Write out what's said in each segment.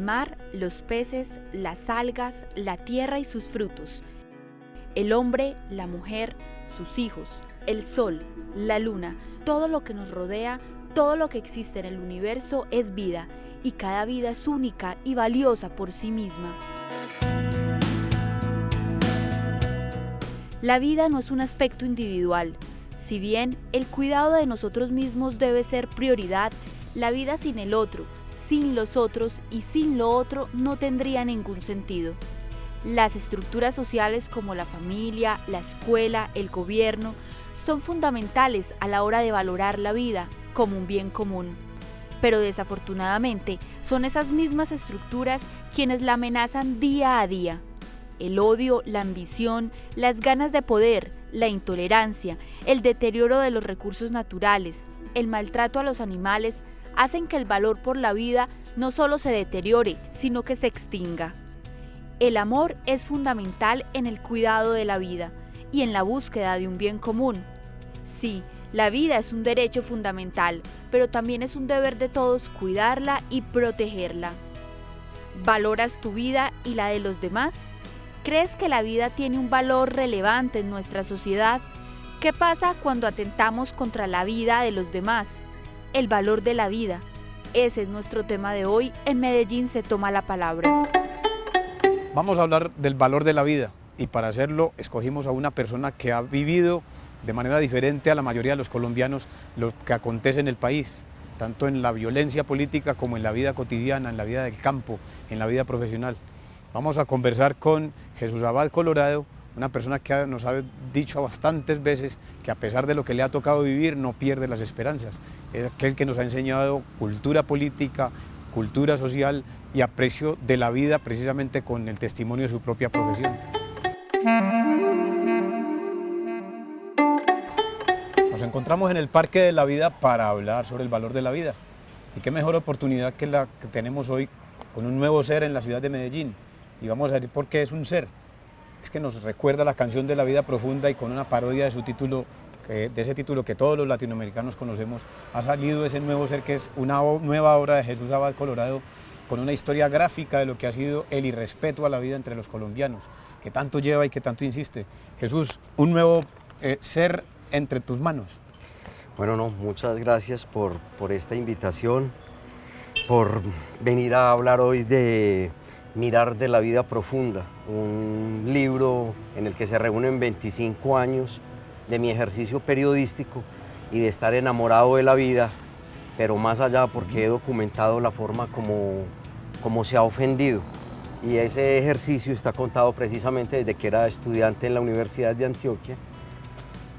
mar, los peces, las algas, la tierra y sus frutos, el hombre, la mujer, sus hijos, el sol, la luna, todo lo que nos rodea, todo lo que existe en el universo es vida, y cada vida es única y valiosa por sí misma. La vida no es un aspecto individual. Si bien el cuidado de nosotros mismos debe ser prioridad, la vida sin el otro, sin los otros y sin lo otro no tendría ningún sentido. Las estructuras sociales como la familia, la escuela, el gobierno, son fundamentales a la hora de valorar la vida como un bien común. Pero desafortunadamente son esas mismas estructuras quienes la amenazan día a día. El odio, la ambición, las ganas de poder, la intolerancia, el deterioro de los recursos naturales, el maltrato a los animales, hacen que el valor por la vida no solo se deteriore, sino que se extinga. El amor es fundamental en el cuidado de la vida y en la búsqueda de un bien común. Sí, la vida es un derecho fundamental, pero también es un deber de todos cuidarla y protegerla. ¿Valoras tu vida y la de los demás? ¿Crees que la vida tiene un valor relevante en nuestra sociedad? ¿Qué pasa cuando atentamos contra la vida de los demás? El valor de la vida. Ese es nuestro tema de hoy en Medellín se toma la palabra. Vamos a hablar del valor de la vida y para hacerlo escogimos a una persona que ha vivido de manera diferente a la mayoría de los colombianos lo que acontece en el país, tanto en la violencia política como en la vida cotidiana, en la vida del campo, en la vida profesional. Vamos a conversar con Jesús Abad Colorado, una persona que nos ha dicho bastantes veces que a pesar de lo que le ha tocado vivir no pierde las esperanzas. Es aquel que nos ha enseñado cultura política, cultura social y aprecio de la vida precisamente con el testimonio de su propia profesión. Nos encontramos en el Parque de la Vida para hablar sobre el valor de la vida. Y qué mejor oportunidad que la que tenemos hoy con un nuevo ser en la ciudad de Medellín. Y vamos a decir por qué es un ser. Es que nos recuerda la canción de La Vida Profunda y con una parodia de su título, de ese título que todos los latinoamericanos conocemos, ha salido ese nuevo ser que es una nueva obra de Jesús Abad Colorado con una historia gráfica de lo que ha sido el irrespeto a la vida entre los colombianos, que tanto lleva y que tanto insiste. Jesús, un nuevo ser entre tus manos. Bueno, no, muchas gracias por esta invitación, por venir a hablar hoy de Mirar de la Vida Profunda, un libro en el que se reúnen 25 años de mi ejercicio periodístico y de estar enamorado de la vida, pero más allá porque he documentado la forma como se ha ofendido. Y ese ejercicio está contado precisamente desde que era estudiante en la Universidad de Antioquia,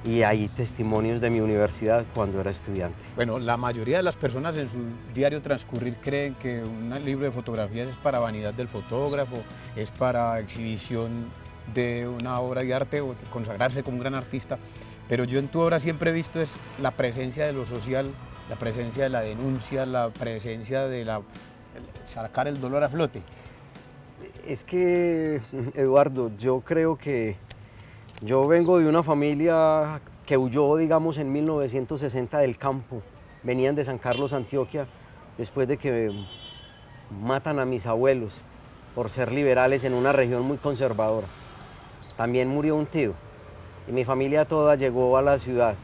y hay testimonios de mi universidad cuando era estudiante. Bueno, la mayoría de las personas en su diario transcurrir creen que un libro de fotografías es para vanidad del fotógrafo, es para exhibición de una obra de arte o consagrarse como un gran artista, pero yo en tu obra siempre he visto es la presencia de lo social, la presencia de la denuncia, la presencia de sacar el dolor a flote. Es que, Eduardo, yo creo que yo vengo de una familia que huyó, digamos, en 1960 del campo. Venían de San Carlos, Antioquia, después de que matan a mis abuelos por ser liberales en una región muy conservadora. También murió un tío y mi familia toda llegó a la ciudad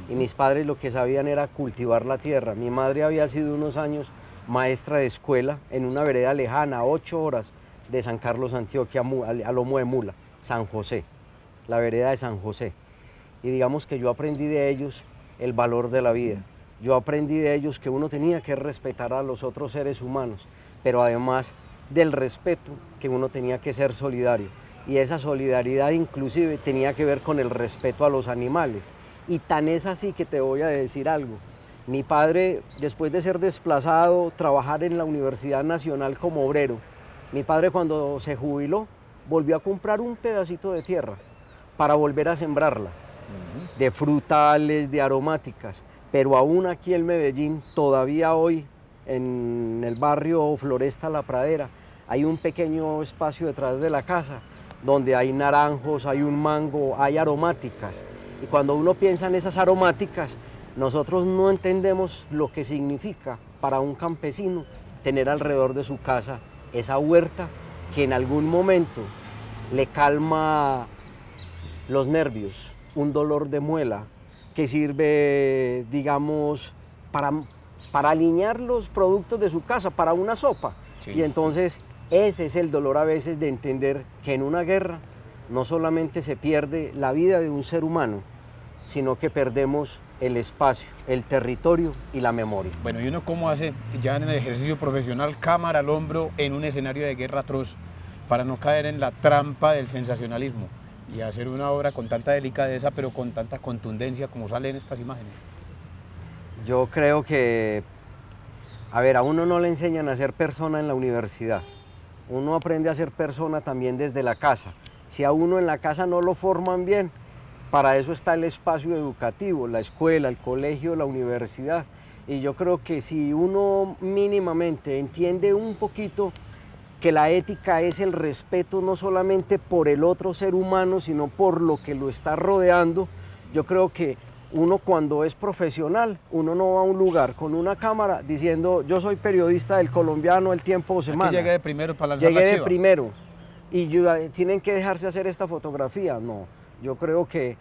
y mis padres lo que sabían era cultivar la tierra. Mi madre había sido unos años maestra de escuela en una vereda lejana, a 8 horas de San Carlos, Antioquia, a lomo de mula, San José, la vereda de San José. Y digamos que yo aprendí de ellos el valor de la vida. Yo aprendí de ellos que uno tenía que respetar a los otros seres humanos, pero además del respeto, que uno tenía que ser solidario. Y esa solidaridad inclusive tenía que ver con el respeto a los animales. Y tan es así que te voy a decir algo. Mi padre, después de ser desplazado, trabajar en la Universidad Nacional como obrero, mi padre cuando se jubiló, volvió a comprar un pedacito de tierra para volver a sembrarla, de frutales, de aromáticas. Pero aún aquí en Medellín, todavía hoy, en el barrio Floresta La Pradera, hay un pequeño espacio detrás de la casa donde hay naranjos, hay un mango, hay aromáticas. Y cuando uno piensa en esas aromáticas, nosotros no entendemos lo que significa para un campesino tener alrededor de su casa esa huerta que en algún momento le calma los nervios, un dolor de muela, que sirve, digamos, para alinear los productos de su casa, para una sopa. Sí. Y entonces ese es el dolor a veces de entender que en una guerra no solamente se pierde la vida de un ser humano, sino que perdemos el espacio, el territorio y la memoria. Bueno, ¿y uno cómo hace ya en el ejercicio profesional cámara al hombro en un escenario de guerra atroz para no caer en la trampa del sensacionalismo y hacer una obra con tanta delicadeza pero con tanta contundencia como salen estas imágenes? Yo creo que, a uno no le enseñan a ser persona en la universidad, uno aprende a ser persona también desde la casa. Si a uno en la casa no lo forman bien, para eso está el espacio educativo, la escuela, el colegio, la universidad. Y yo creo que si uno mínimamente entiende un poquito que la ética es el respeto no solamente por el otro ser humano, sino por lo que lo está rodeando, yo creo que uno cuando es profesional, uno no va a un lugar con una cámara diciendo yo soy periodista del Colombiano, El Tiempo o Semana. Aquí llegué de primero para lanzar la Llegué de chiva. primero y tienen que dejarse hacer esta fotografía. No, yo creo que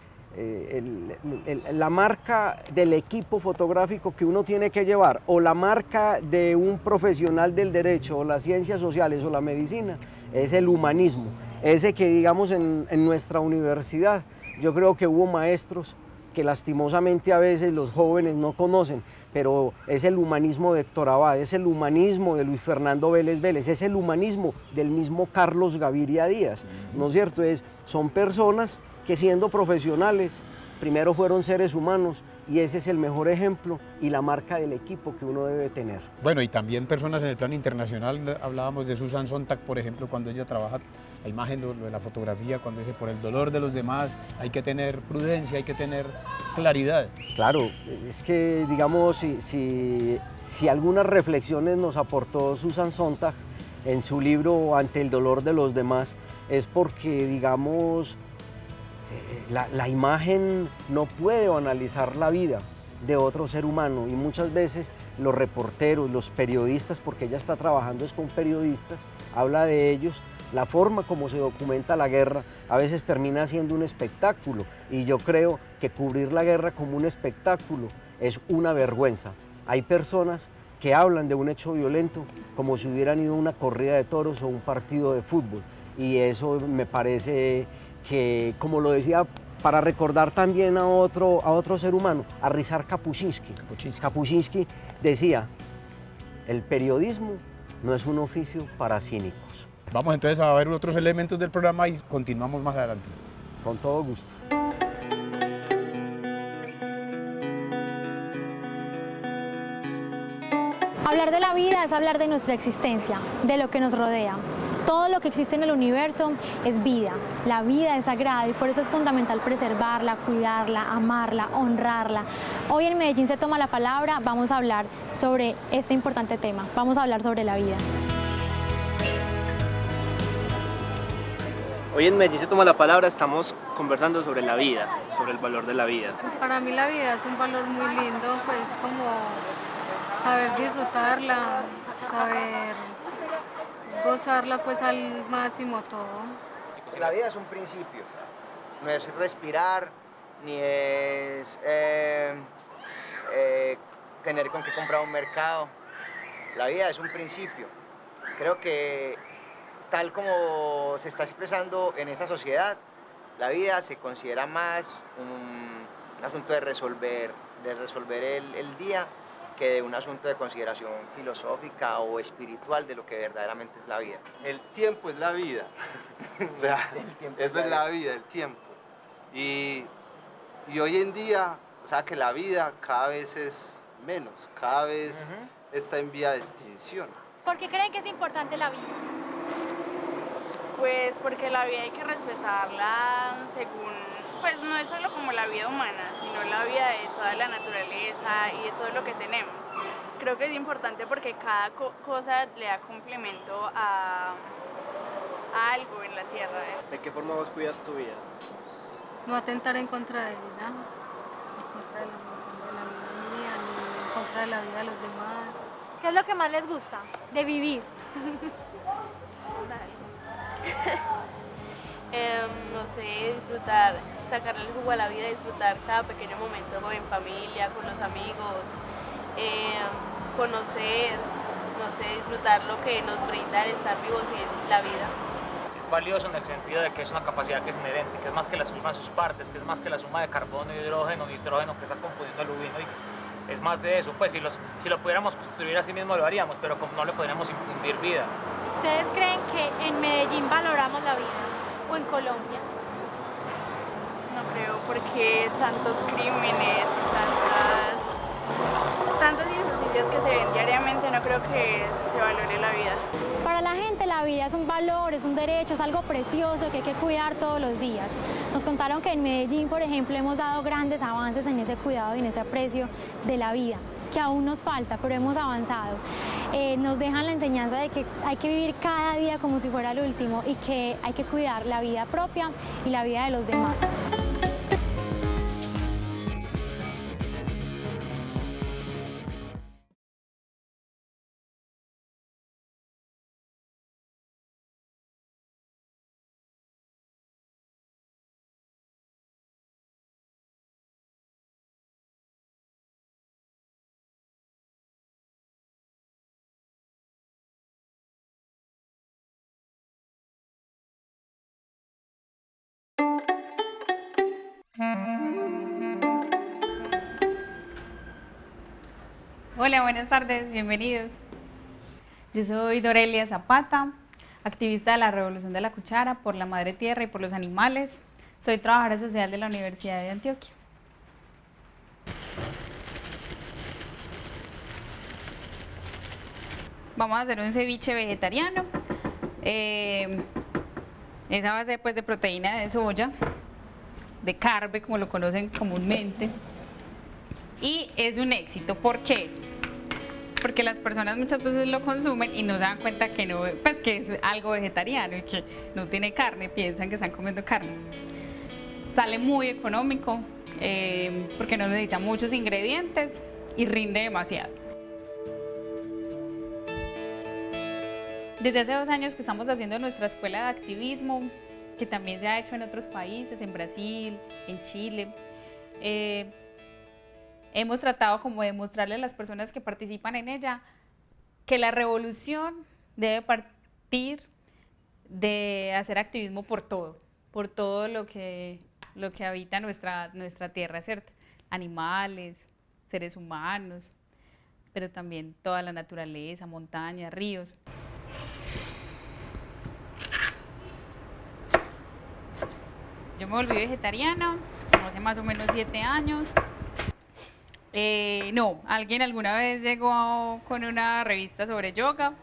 la marca del equipo fotográfico que uno tiene que llevar o la marca de un profesional del derecho o las ciencias sociales o la medicina es el humanismo. Ese que digamos en nuestra universidad, yo creo que hubo maestros que lastimosamente a veces los jóvenes no conocen, pero es el humanismo de Héctor Abad, es el humanismo de Luis Fernando Vélez Vélez, es el humanismo del mismo Carlos Gaviria Díaz, ¿no es cierto? Son personas que siendo profesionales, primero fueron seres humanos y ese es el mejor ejemplo y la marca del equipo que uno debe tener. Bueno, y también personas en el plano internacional, hablábamos de Susan Sontag, por ejemplo, cuando ella trabaja la imagen, lo de la fotografía, cuando dice por el dolor de los demás hay que tener prudencia, hay que tener claridad. Claro, es que digamos, si algunas reflexiones nos aportó Susan Sontag en su libro Ante el dolor de los demás, es porque digamos, la imagen no puede banalizar la vida de otro ser humano y muchas veces los reporteros, los periodistas, porque ella está trabajando es con periodistas, habla de ellos, la forma como se documenta la guerra a veces termina siendo un espectáculo y yo creo que cubrir la guerra como un espectáculo es una vergüenza. Hay personas que hablan de un hecho violento como si hubieran ido a una corrida de toros o un partido de fútbol y eso me parece que, como lo decía, para recordar también a otro ser humano, a Ryszard Kapuscinski. Kapuscinski decía, el periodismo no es un oficio para cínicos. Vamos entonces a ver otros elementos del programa y continuamos más adelante. Con todo gusto. Hablar de la vida es hablar de nuestra existencia, de lo que nos rodea. Todo lo que existe en el universo es vida. La vida es sagrada y por eso es fundamental preservarla, cuidarla, amarla, honrarla. Hoy en Medellín se toma la palabra, vamos a hablar sobre este importante tema. Vamos a hablar sobre la vida. Hoy en Medellín se toma la palabra, estamos conversando sobre la vida, sobre el valor de la vida. Para mí la vida es un valor muy lindo, pues como saber disfrutarla, saber gozarla pues al máximo todo. La vida es un principio, no es respirar, ni es tener con qué comprar un mercado. La vida es un principio. Creo que tal como se está expresando en esta sociedad, la vida se considera más un asunto de resolver el día que de un asunto de consideración filosófica o espiritual de lo que verdaderamente es la vida. El tiempo es la vida, o sea, es la vida, el tiempo. Y hoy en día, o sea, que la vida cada vez es menos, cada vez está en vía de extinción. ¿Por qué creen que es importante la vida? Pues porque la vida hay que respetarla según, pues no es solo como la vida humana, sino la vida de toda la naturaleza y de todo lo que tenemos. Creo que es importante porque cada cosa le da complemento a algo en la tierra. ¿De qué forma vos cuidas tu vida? No atentar en contra de ella, en contra de la vida mía, ni en contra de la vida de los demás. ¿Qué es lo que más les gusta de vivir? Responda algo. No sé, disfrutar, sacarle el jugo a la vida, disfrutar cada pequeño momento en familia, con los amigos, conocer, no sé, disfrutar lo que nos brinda el estar vivos y la vida. Es valioso en el sentido de que es una capacidad que es inherente, que es más que la suma de sus partes, que es más que la suma de carbono, hidrógeno, nitrógeno que está componiendo el uvino, y es más de eso. Pues si lo pudiéramos construir así mismo lo haríamos, pero como no le podríamos infundir vida. ¿Ustedes creen que en Medellín valoramos la vida o en Colombia? No creo, porque tantos crímenes y tantas injusticias que se ven diariamente, no creo que se valore la vida. Para la gente la vida es un valor, es un derecho, es algo precioso que hay que cuidar todos los días. Nos contaron que en Medellín, por ejemplo, hemos dado grandes avances en ese cuidado y en ese aprecio de la vida, que aún nos falta, pero hemos avanzado. Nos dejan la enseñanza de que hay que vivir cada día como si fuera el último y que hay que cuidar la vida propia y la vida de los demás. Hola, buenas tardes, bienvenidos. Yo soy Dorelia Zapata, activista de la Revolución de la Cuchara por la Madre Tierra y por los animales. Soy trabajadora social de la Universidad de Antioquia. Vamos a hacer un ceviche vegetariano. Es a base pues, de proteína de soya, de carbe, como lo conocen comúnmente. Y es un éxito. ¿Por qué? Porque las personas muchas veces lo consumen y no se dan cuenta que, no, pues, que es algo vegetariano y que no tiene carne, piensan que están comiendo carne. Sale muy económico porque no necesita muchos ingredientes y rinde demasiado. Desde hace 2 años que estamos haciendo nuestra escuela de activismo, que también se ha hecho en otros países, en Brasil, en Chile, hemos tratado como de mostrarle a las personas que participan en ella que la revolución debe partir de hacer activismo por todo lo que habita nuestra tierra, ¿cierto? Animales, seres humanos, pero también toda la naturaleza, montañas, ríos. Yo me volví vegetariana hace más o menos 7 años. No, alguien alguna vez llegó con una revista sobre yoga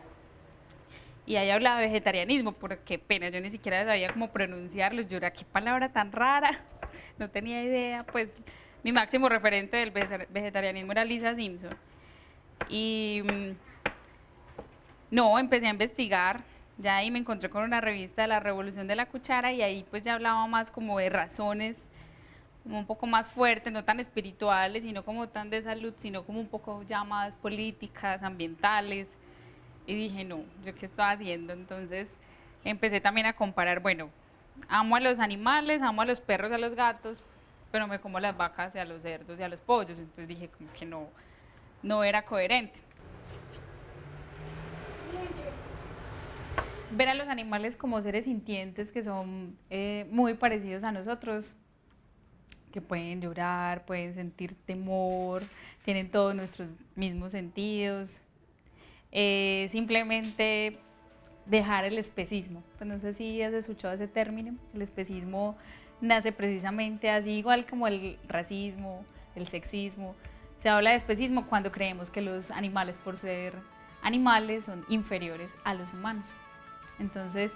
y ahí hablaba de vegetarianismo, pero qué pena, yo ni siquiera sabía cómo pronunciarlo. Yo era, qué palabra tan rara, no tenía idea. Pues mi máximo referente del vegetarianismo era Lisa Simpson. Y no, empecé a investigar, ya ahí me encontré con una revista de la Revolución de la Cuchara y ahí pues ya hablaba más como de razones, como un poco más fuertes, no tan espirituales, sino como tan de salud, sino como un poco ya más políticas, ambientales. Y dije, no, ¿yo qué estoy haciendo? Entonces empecé también a comparar, bueno, amo a los animales, amo a los perros, a los gatos, pero me como a las vacas y a los cerdos y a los pollos. Entonces dije como que no era coherente. Ver a los animales como seres sintientes que son muy parecidos a nosotros, que pueden llorar, pueden sentir temor, tienen todos nuestros mismos sentidos. Simplemente dejar el especismo. Pues no sé si has escuchado ese término. El especismo nace precisamente así, igual como el racismo, el sexismo. Se habla de especismo cuando creemos que los animales, por ser animales, son inferiores a los humanos. Entonces,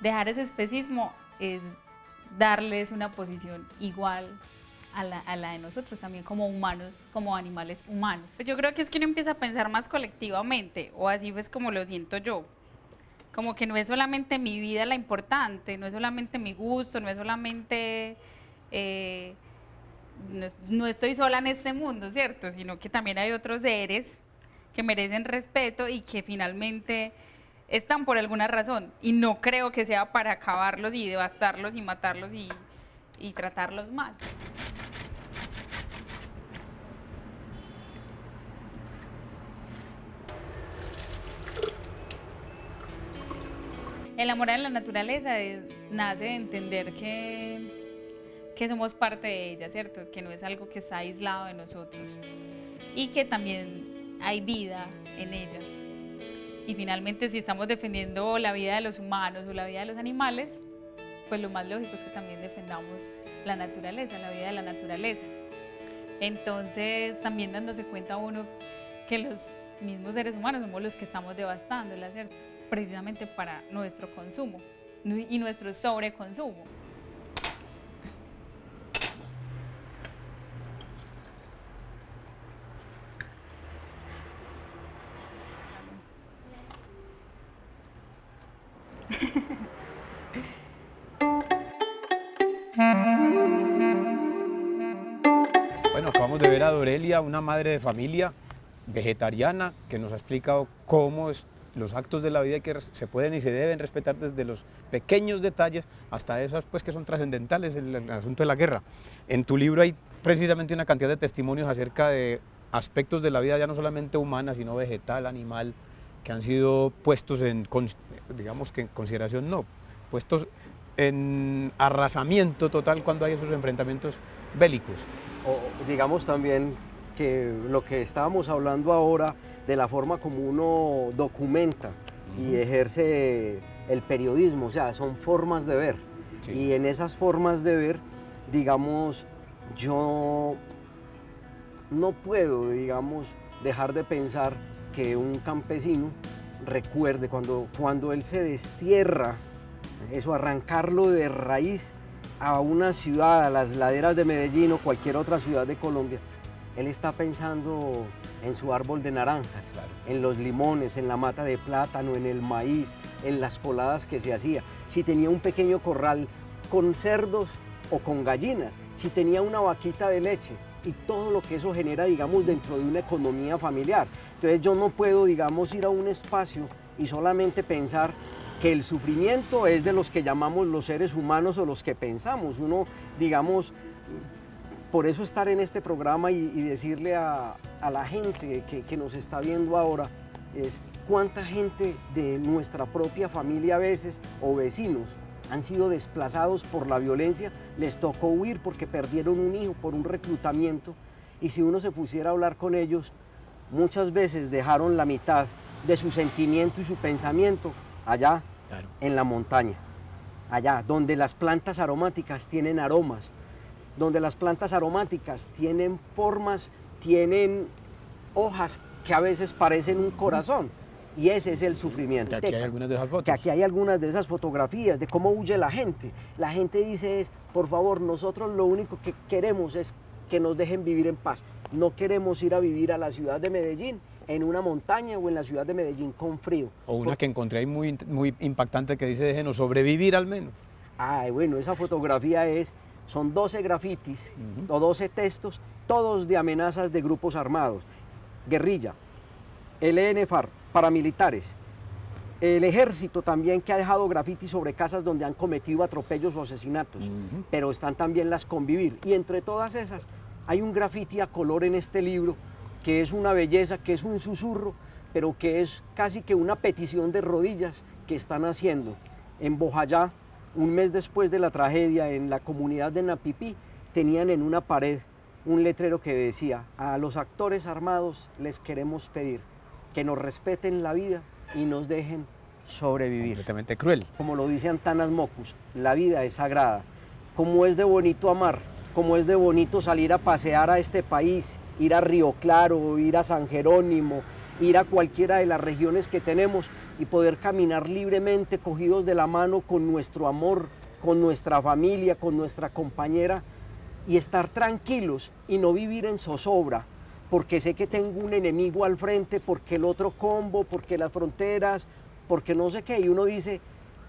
dejar ese especismo es darles una posición igual a la de nosotros, también como humanos, como animales humanos. Pues yo creo que es que uno empieza a pensar más colectivamente, o así es como lo siento yo. Como que no es solamente mi vida la importante, no es solamente mi gusto, no es solamente... no estoy sola en este mundo, ¿cierto? Sino que también hay otros seres que merecen respeto y que finalmente están por alguna razón y no creo que sea para acabarlos y devastarlos y matarlos y tratarlos mal. El amor a la naturaleza nace de entender que somos parte de ella, ¿cierto? Que no es algo que está aislado de nosotros y que también hay vida en ella. Y finalmente, si estamos defendiendo la vida de los humanos o la vida de los animales, pues lo más lógico es que también defendamos la naturaleza, la vida de la naturaleza. Entonces, también dándose cuenta uno que los mismos seres humanos somos los que estamos devastándola, ¿cierto? Precisamente para nuestro consumo y nuestro sobreconsumo. Bueno, acabamos de ver a Dorelia, una madre de familia vegetariana, que nos ha explicado cómo los actos de la vida que se pueden y se deben respetar desde los pequeños detalles hasta esas pues, que son trascendentales en el asunto de la guerra. En tu libro hay precisamente una cantidad de testimonios acerca de aspectos de la vida ya no solamente humana, sino vegetal, animal, que han sido puestos en, digamos que en consideración no, puestos en arrasamiento total cuando hay esos enfrentamientos bélicos. O digamos también que lo que estábamos hablando ahora de la forma como uno documenta y ejerce el periodismo, o sea, son formas de ver. Sí. Y en esas formas de ver, digamos, yo no puedo, digamos, dejar de pensar que un campesino recuerde cuando él se destierra, eso, arrancarlo de raíz a una ciudad, a las laderas de Medellín o cualquier otra ciudad de Colombia, él está pensando en su árbol de naranjas, claro, en los limones, en la mata de plátano, en el maíz, en las coladas que se hacía. Si tenía un pequeño corral con cerdos o con gallinas, si tenía una vaquita de leche y todo lo que eso genera, digamos, dentro de una economía familiar. Entonces yo no puedo, digamos, ir a un espacio y solamente pensar que el sufrimiento es de los que llamamos los seres humanos o los que pensamos. Uno, digamos, por eso estar en este programa y decirle a la gente que nos está viendo ahora es cuánta gente de nuestra propia familia a veces o vecinos han sido desplazados por la violencia, les tocó huir porque perdieron un hijo por un reclutamiento y si uno se pusiera a hablar con ellos, muchas veces dejaron la mitad de su sentimiento y su pensamiento allá, claro, en la montaña, allá donde las plantas aromáticas tienen aromas, donde las plantas aromáticas tienen formas, tienen hojas que a veces parecen un corazón. Y ese es el sufrimiento. Que aquí hay algunas de esas fotos. Que aquí hay algunas de esas fotografías de cómo huye la gente. La gente dice por favor, nosotros lo único que queremos es que nos dejen vivir en paz. No queremos ir a vivir a la ciudad de Medellín, en una montaña o en la ciudad de Medellín con frío. O una que encontré ahí muy impactante que dice déjenos sobrevivir al menos. Ay, bueno, esa fotografía son 12 grafitis o 12 textos, todos de amenazas de grupos armados, guerrilla, LN-FARC, paramilitares, el ejército también que ha dejado grafitis sobre casas donde han cometido atropellos o asesinatos, pero están también las convivir. Y entre todas esas hay un grafiti a color en este libro que es una belleza, que es un susurro, pero que es casi que una petición de rodillas que están haciendo. En Bojayá, un mes después de la tragedia, en la comunidad de Napipí, tenían en una pared un letrero que decía: a los actores armados les queremos pedir que nos respeten la vida y nos dejen sobrevivir. Completamente cruel. Como lo dice Antanas Mockus, la vida es sagrada. Como es de bonito amar, como es de bonito salir a pasear a este país, ir a Río Claro, ir a San Jerónimo, ir a cualquiera de las regiones que tenemos y poder caminar libremente cogidos de la mano con nuestro amor, con nuestra familia, con nuestra compañera y estar tranquilos y no vivir en zozobra, porque sé que tengo un enemigo al frente, porque el otro combo, porque las fronteras, porque no sé qué. Y uno dice,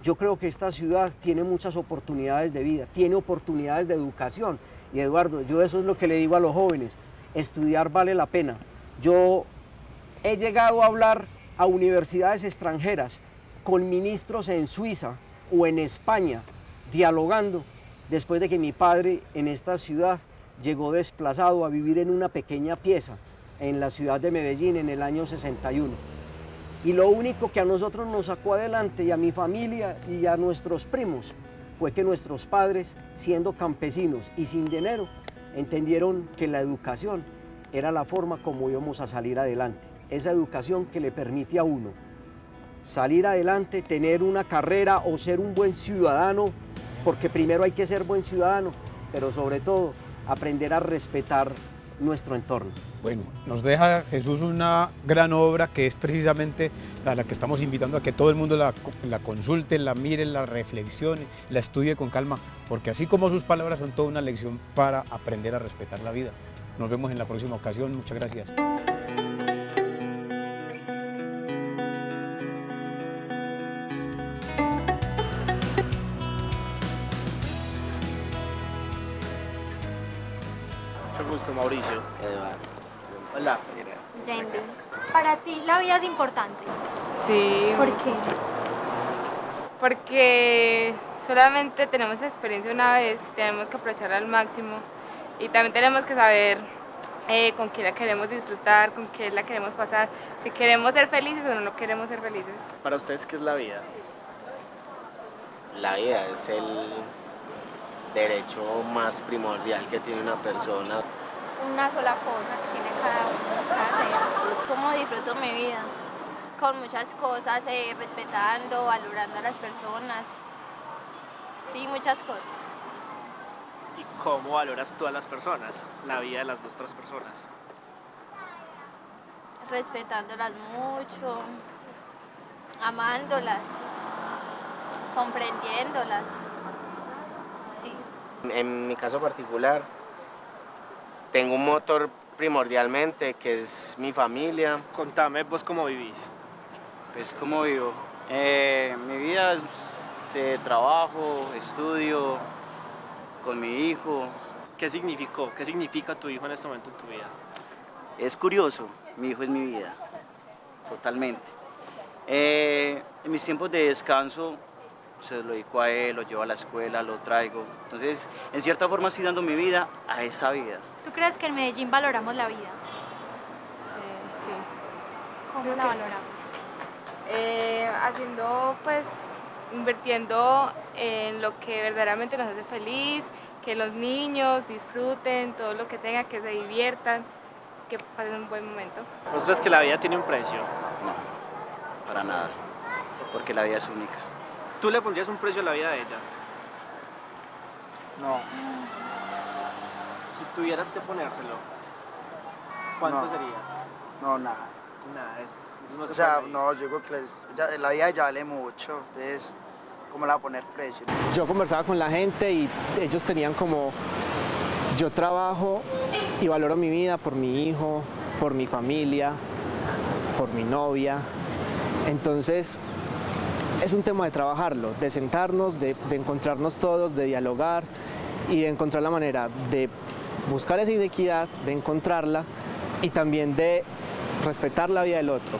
yo creo que esta ciudad tiene muchas oportunidades de vida, tiene oportunidades de educación. Y Eduardo, yo eso es lo que le digo a los jóvenes, estudiar vale la pena. Yo he llegado a hablar a universidades extranjeras con ministros en Suiza o en España, dialogando, después de que mi padre en esta ciudad llegó desplazado a vivir en una pequeña pieza en la ciudad de Medellín en el año 61. Y lo único que a nosotros nos sacó adelante, y a mi familia y a nuestros primos, fue que nuestros padres, siendo campesinos y sin dinero, entendieron que la educación era la forma como íbamos a salir adelante. Esa educación que le permite a uno salir adelante, tener una carrera o ser un buen ciudadano, porque primero hay que ser buen ciudadano, pero sobre todo aprender a respetar nuestro entorno. Bueno, nos deja Jesús una gran obra que es precisamente a la que estamos invitando a que todo el mundo la consulte, la mire, la reflexione, la estudie con calma, porque así como sus palabras son toda una lección para aprender a respetar la vida. Nos vemos en la próxima ocasión. Muchas gracias. Mucho gusto, Mauricio. Hola. Yendi, para ti la vida es importante. Sí. ¿Por qué? Porque solamente tenemos experiencia una vez, tenemos que aprovecharla al máximo y también tenemos que saber con qué la queremos disfrutar, con qué la queremos pasar, si queremos ser felices o no queremos ser felices. Para ustedes, ¿qué es la vida? La vida es el derecho más primordial que tiene una persona. Una sola cosa que tiene cada uno, cada ser. ¿Cómo disfruto mi vida? Con muchas cosas, respetando, valorando a las personas. Sí, muchas cosas. ¿Y cómo valoras tú a las personas, la vida de las otras personas? Respetándolas mucho, amándolas, comprendiéndolas. Sí. En mi caso particular, tengo un motor primordialmente que es mi familia. Contame vos cómo vivís. Pues cómo vivo. Mi vida es trabajo, estudio, con mi hijo. ¿Qué significó? ¿Qué significa tu hijo en este momento en tu vida? Es curioso, mi hijo es mi vida, totalmente. En mis tiempos de descanso se lo dedico a él, lo llevo a la escuela, lo traigo. Entonces, en cierta forma estoy dando mi vida a esa vida. ¿Tú crees que en Medellín valoramos la vida? Sí. ¿Cómo Creo la que- valoramos? Haciendo, pues, invirtiendo en lo que verdaderamente nos hace feliz, que los niños disfruten todo lo que tengan, que se diviertan, que pasen un buen momento. ¿Vos crees que la vida tiene un precio? No, para nada, porque la vida es única. ¿Tú le pondrías un precio a la vida de ella? No, Si tuvieras que ponérselo, ¿cuánto No. sería? no, nada. Nada, eso no se O sea, puede medir. no, yo creo que la vida ya vale mucho, entonces, ¿cómo le va a poner precio? Yo conversaba con la gente y ellos tenían como, yo trabajo y valoro mi vida por mi hijo, por mi familia, por mi novia. Entonces, es un tema de trabajarlo, de sentarnos, de encontrarnos todos, de dialogar y de encontrar la manera de buscar esa inequidad, de encontrarla y también de respetar la vida del otro.